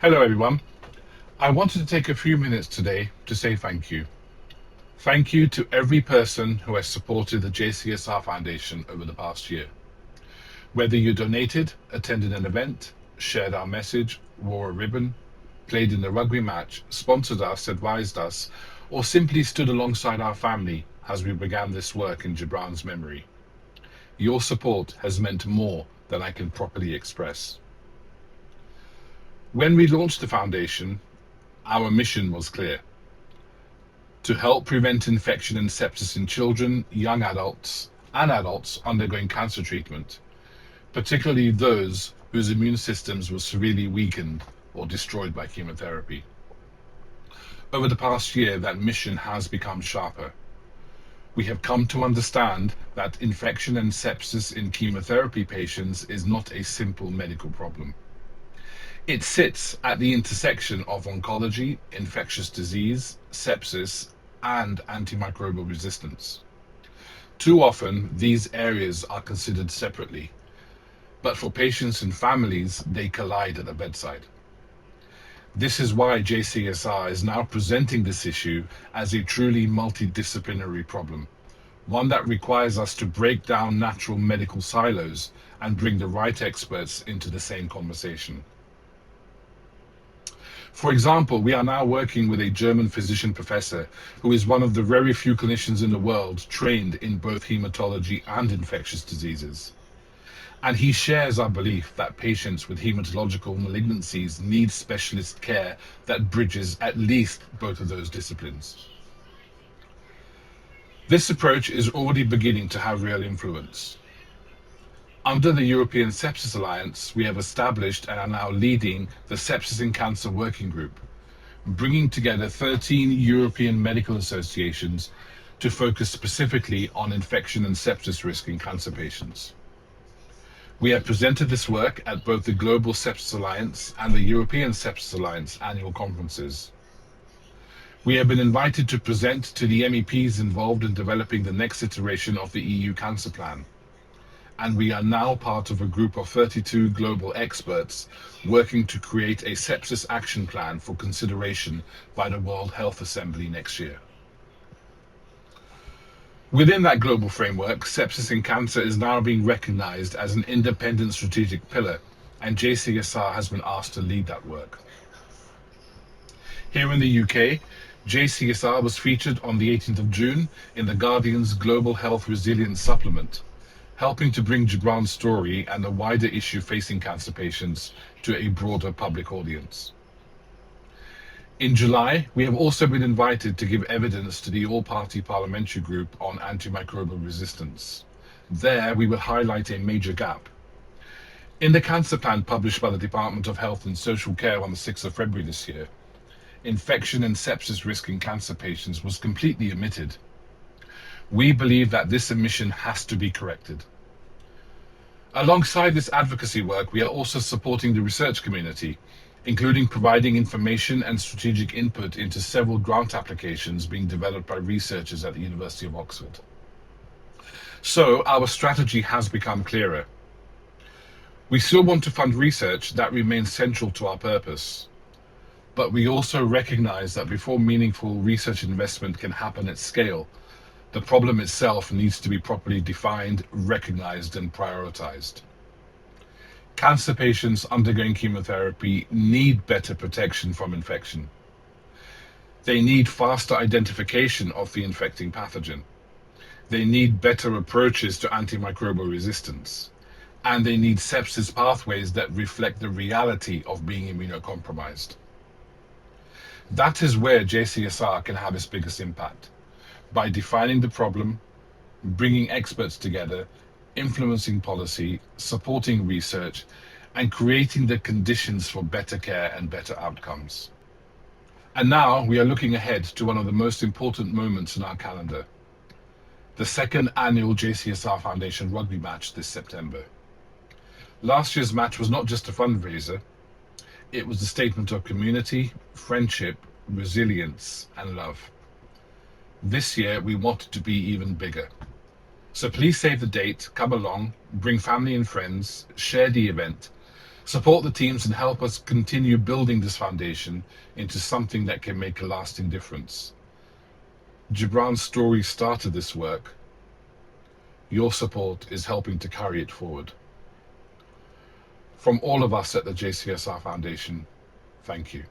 Hello everyone. I wanted to take a few minutes today to say thank you. Thank you to every person who has supported the JCSR Foundation over the past year. Whether you donated, attended an event, shared our message, wore a ribbon, played in a rugby match, sponsored us, advised us, or simply stood alongside our family as we began this work in Gibran's memory. Your support has meant more than I can properly express. When we launched the foundation, our mission was clear: to help prevent infection and sepsis in children, young adults, and adults undergoing cancer treatment, particularly those whose immune systems were severely weakened or destroyed by chemotherapy. Over the past year, that mission has become sharper. We have come to understand that infection and sepsis in chemotherapy patients is not a simple medical problem. It sits at the intersection of oncology, infectious disease, sepsis, and antimicrobial resistance. Too often, these areas are considered separately, but for patients and families, they collide at the bedside. This is why JCSR is now presenting this issue as a truly multidisciplinary problem, one that requires us to break down natural medical silos and bring the right experts into the same conversation. For example, we are now working with a German physician professor who is one of the very few clinicians in the world trained in both hematology and infectious diseases. And he shares our belief that patients with hematological malignancies need specialist care that bridges at least both of those disciplines. This approach is already beginning to have real influence. Under the European Sepsis Alliance, we have established and are now leading the Sepsis and Cancer Working Group, bringing together 13 European medical associations to focus specifically on infection and sepsis risk in cancer patients. We have presented this work at both the Global Sepsis Alliance and the European Sepsis Alliance annual conferences. We have been invited to present to the MEPs involved in developing the next iteration of the EU Cancer Plan, and we are now part of a group of 32 global experts working to create a sepsis action plan for consideration by the World Health Assembly next year. Within that global framework, sepsis and cancer is now being recognized as an independent strategic pillar, and JCSR has been asked to lead that work. Here in the UK, JCSR was featured on the 18th of June in The Guardian's Global Health Resilience Supplement, helping to bring Gibran's story and the wider issue facing cancer patients to a broader public audience. In July, we have also been invited to give evidence to the All-Party Parliamentary Group on Antimicrobial Resistance. There, we will highlight a major gap. In the cancer plan published by the Department of Health and Social Care on the 6th of February this year, infection and sepsis risk in cancer patients was completely omitted. We believe that this omission has to be corrected. Alongside this advocacy work, we are also supporting the research community, including providing information and strategic input into several grant applications being developed by researchers at the University of Oxford. So our strategy has become clearer. We still want to fund research that remains central to our purpose, but we also recognize that before meaningful research investment can happen at scale, the problem itself needs to be properly defined, recognized, and prioritized. Cancer patients undergoing chemotherapy need better protection from infection. They need faster identification of the infecting pathogen. They need better approaches to antimicrobial resistance. And they need sepsis pathways that reflect the reality of being immunocompromised. That is where JCSR can have its biggest impact, by defining the problem, bringing experts together, influencing policy, supporting research, and creating the conditions for better care and better outcomes. And now we are looking ahead to one of the most important moments in our calendar, the second annual JCSR Foundation Rugby match this September. Last year's match was not just a fundraiser, it was a statement of community, friendship, resilience, and love. This year, we want it to be even bigger. So please save the date, come along, bring family and friends, share the event, Support the teams and help us continue building this foundation into something that can make a lasting difference. Gibran's story started this work. Your support is helping to carry it forward. From all of us at the JCSR Foundation, thank you.